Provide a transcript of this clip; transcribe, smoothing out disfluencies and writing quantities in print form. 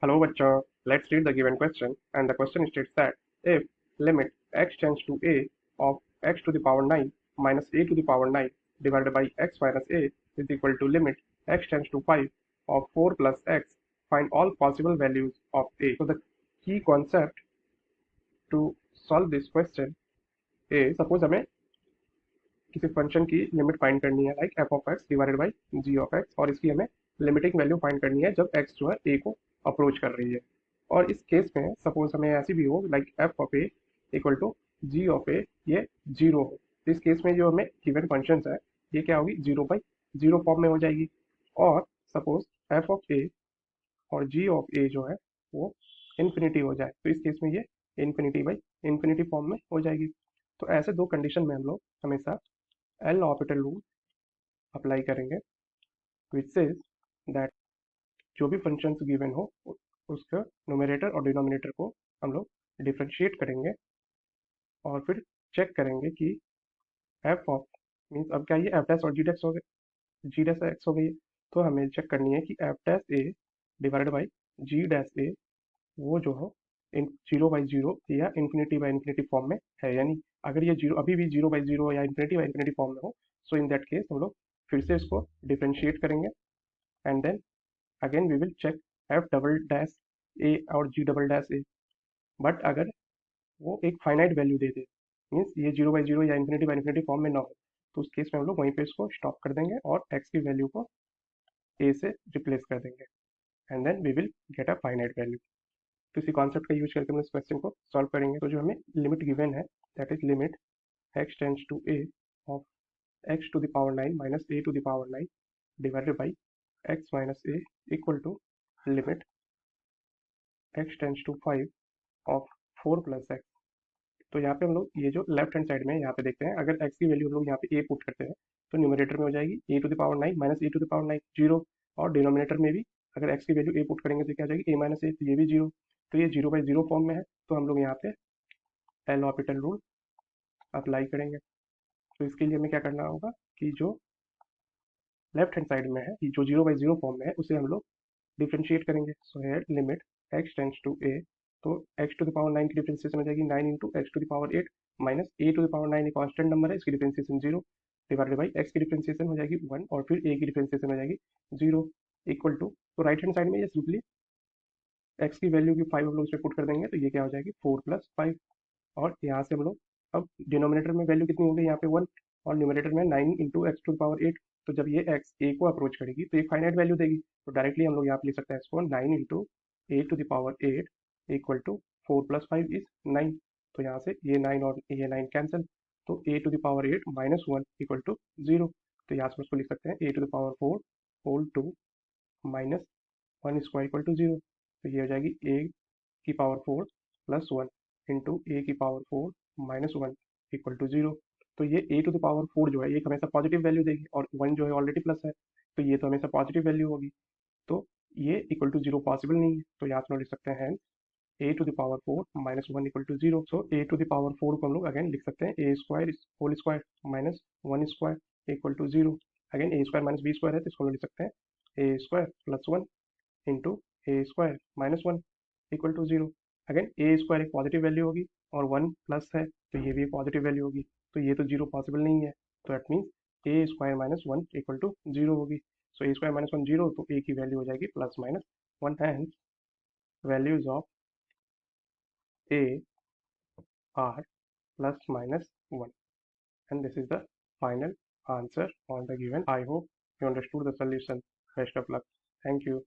Hello bachcho, let's read the given question, and the question states that if limit x tends to a of x to the power 9 minus a to the power 9 divided by x minus a is equal to limit x tends to 5 of 4 plus x, find all possible values of a. So the key concept to solve this question is, suppose हमें किसी function की limit find करनी है like F of X divided by G of X, और इसकी हमें limiting value find करनी है जब एक्स जो है ए को अप्रोच कर रही है। और इस केस में सपोज हमें ऐसी भी हो like F of A equal to G of A ये जीरो हो, तो इस केस में जो हमें गिवन फंक्शन है ये क्या होगी, जीरो बाई जीरो फॉर्म में हो जाएगी। और सपोज एफ ऑफ ए और जी ऑफ ए जो है वो इन्फिनिटी हो जाए, तो इस केस में ये इन्फिनिटी बाई इन्फिनिटी फॉर्म में हो जाएगी। तो ऐसे दो कंडीशन में हम लोग हमेशा एल ऑर्बिटल रूल अप्लाई करेंगे, विच सेज दैट जो भी फंक्शंस गिवन हो उसका न्यूमरेटर और डिनोमिनेटर को हम लोग डिफ्रेंशिएट करेंगे और फिर चेक करेंगे कि एफ ऑफ मीन्स अब क्या ये एफ डैश और जी डैश हो गए, जी डैश एक्स हो गई है, तो हमें चेक करनी है कि F dash A divided by G dash A वो जो हो इन जीरो बाई जीरो या इन्फिनिटी बाई इन्फिनिटी फॉर्म में है, यानी अगर ये जीरो अभी भी जीरो बाई जीरो या इन्फिनिटी बाई इन्फिनिटी फॉर्म में हो, सो इन दैट केस हम लोग फिर से इसको डिफ्रेंशिएट करेंगे and then again we will check F double dash A और G double dash A. But अगर वो एक फाइनाइट वैल्यू दे दे, मीन्स ये जीरो बाई जीरो या इन्फिनिटी बाई इन्फिनिटी फॉर्म में ना हो, तो उस केस में हम लोग वहीं पे इसको स्टॉप कर देंगे और एक्स की वैल्यू को ए से रिप्लेस कर देंगे and then we will get a finite value. तो इसी कॉन्सेप्ट का यूज करके हम इस क्वेश्चन को सॉल्व करेंगे। तो जो हमें लिमिट गिवन है that is limit X tends to A of X to the power 9 minus A to the power 9 divided by X minus A equal to limit X tends to 5 of 4 plus X. तो यहाँ पे हम लोग ये जो left hand side में यहाँ पे देखते हैं, अगर एक्स की वैल्यू हम लोग यहाँ पे ए पुट करते हैं तो न्यूमरेटर में हो जाएगी A to the power 9 minus A to the power 9 zero, और डिनोमिनेटर में भी अगर एक्स की वैल्यू ए पुट करेंगे तो क्या हो जाएगी ए माइनस ए, तो ये भी जीरो, तो ये जीरो बाई जीरो फॉर्म में है, तो हम लोग यहाँ पे एल ऑर्बिटल रूल अप्लाई करेंगे। तो इसके लिए हमें क्या करना होगा कि जो लेफ्ट हैंड साइड में है कि जो जीरो बाई जीरो फॉर्म में है उसे हम लोग डिफ्रेंशिएट करेंगे। So here limit X tends to A, तो एक्स टू द पावर 9 की डिफ्रेंशिएशन हो जाएगी 9 into X to the power 8 minus A to the power 9 एक कांस्टेंट नंबर है, इसकी differentiation zero divided by X की डिफ्रेंशिएशन हो जाएगी 1 और फिर ए की डिफ्रेंशिएशन हो जाएगी जीरो इक्वल टू, तो राइट हैंड साइड में ये सिंपली एक्स की वैल्यू की 5 हम लोग उसमें पुट कर देंगे, तो ये क्या हो जाएगी 4 प्लस 5। और यहाँ से हम लोग अब डिनोमिनेटर में वैल्यू कितनी होगी यहाँ पे 1 और न्यूमरेटर में 9 into X to the power 8, तो जब ये एक्स ए को अप्रोच करेगी तो एक फाइनाइट वैल्यू देगी, तो डायरेक्टली हम लोग यहाँ पे लिख सकते हैं इसको 9 into A to the power 8 equal to 4 plus 5 is 9। तो यहाँ से ये 9 और ये 9 कैंसिल, तो A to the power 8 minus 1 equal to 0, तो यहाँ से उसको लिख सकते हैं ए to the power 4 whole two minus 1 square equal to 0, तो ये हो जाएगी ए की पावर 4 प्लस 1 इंटू ए की पावर 4 माइनस 1 इक्वल टू 0। तो ये ए टू द पावर 4 जो है ये हमेशा पॉजिटिव वैल्यू देगी और 1 जो है ऑलरेडी प्लस है, तो ये तो हमेशा पॉजिटिव वैल्यू होगी, तो ये इक्वल टू 0 पॉसिबल नहीं है, तो यहाँ से हम लिख सकते हैं ए to the power 4 minus 1 equal to 0। So a to the power 4 को हम लोग अगेन लिख सकते हैं a square whole square minus 1 square equal to 0। Again a square minus b square है तो इसको हम लिख सकते हैं a square plus 1 into a square minus 1 equal to 0। Again a square एक पॉजिटिव वैल्यू होगी और 1 प्लस है तो ये भी एक पॉजिटिव वैल्यू होगी, तो ये तो 0 पॉसिबल नहीं है, तो that means A square minus 1 equal to 0 होगी। So A square minus 1 zero, तो ए की वैल्यू हो जाएगी plus minus 1 and values of A are plus minus 1, and this is the final answer on the given. I hope you understood the solution. Best of luck. Thank you.